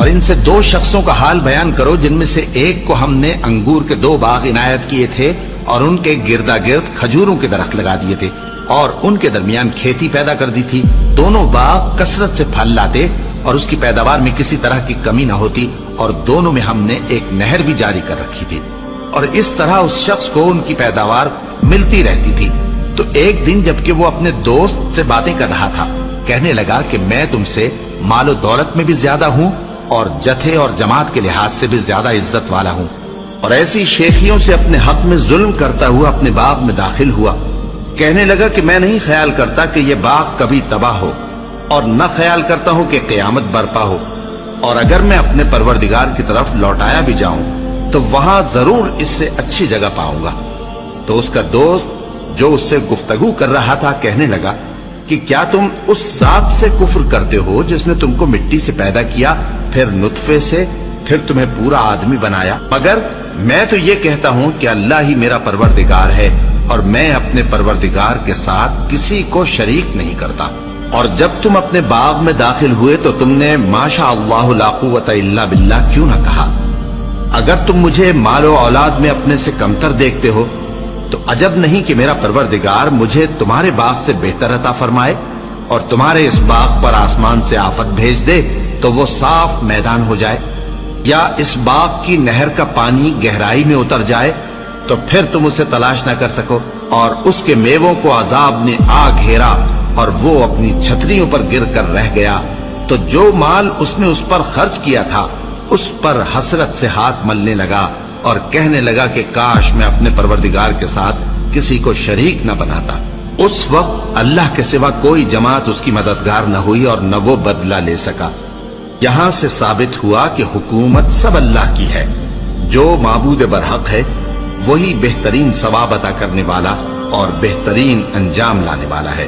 اور ان سے 2 شخصوں کا حال بیان کرو جن میں سے ایک کو ہم نے انگور کے 2 باغ عنایت کیے تھے اور ان کے گردا گرد کھجوروں کے درخت لگا دیے تھے اور ان کے درمیان کھیتی پیدا کر دی تھی. دونوں باغ کثرت سے پھل لاتے اور اس کی پیداوار میں کسی طرح کی کمی نہ ہوتی اور دونوں میں ہم نے ایک نہر بھی جاری کر رکھی تھی اور اس طرح اس شخص کو ان کی پیداوار ملتی رہتی تھی. تو ایک دن جبکہ وہ اپنے دوست سے باتیں کر رہا تھا کہنے لگا کہ میں تم سے مال و دولت میں بھی زیادہ ہوں اور جتھے اور جماعت کے لحاظ سے بھی زیادہ عزت والا ہوں، اور ایسی شیخیوں سے اپنے حق میں ظلم کرتا ہوا اپنے باغ میں داخل ہوا. کہنے لگا کہ میں نہیں خیال کرتا کہ یہ باغ کبھی تباہ ہو اور نہ خیال کرتا ہوں کہ قیامت برپا ہو، اور اگر میں اپنے پروردگار کی طرف لوٹایا بھی جاؤں تو وہاں ضرور اس سے اچھی جگہ پاؤں گا. تو اس کا دوست جو اس سے گفتگو کر رہا تھا کہنے لگا کہ کیا تم اس ذات سے کفر کرتے ہو جس نے تم کو مٹی سے پیدا کیا، پھر نطفے سے، پھر تمہیں پورا آدمی بنایا؟ مگر میں تو یہ کہتا ہوں کہ اللہ ہی میرا پروردگار ہے اور میں اپنے پروردگار کے ساتھ کسی کو شریک نہیں کرتا. اور جب تم اپنے باغ میں داخل ہوئے تو تم نے ما شاء اللہ لا قوت الا باللہ کیوں نہ کہا؟ اگر تم مجھے مال و اولاد میں اپنے سے کمتر دیکھتے ہو تو عجب نہیں کہ میرا پروردگار مجھے تمہارے باغ سے بہتر عطا فرمائے اور تمہارے اس باغ پر آسمان سے آفت بھیج دے تو وہ صاف میدان ہو جائے، یا اس باغ کی نہر کا پانی گہرائی میں اتر جائے تو پھر تم اسے تلاش نہ کر سکو، اور اس کے میووں کو عذاب نے آ گھیرا اور وہ اپنی چھتریوں پر گر کر رہ گیا. تو جو مال اس نے اس پر خرچ کیا تھا اس پر حسرت سے ہاتھ ملنے لگا اور کہنے لگا کہ کاش میں اپنے پروردگار کے ساتھ کسی کو شریک نہ بناتا. اس وقت اللہ کے سوا کوئی جماعت اس کی مددگار نہ ہوئی اور نہ وہ بدلہ لے سکا. یہاں سے ثابت ہوا کہ حکومت سب اللہ کی ہے. جو معبود برحق ہے وہی بہترین ثواب عطا کرنے والا اور بہترین انجام لانے والا ہے.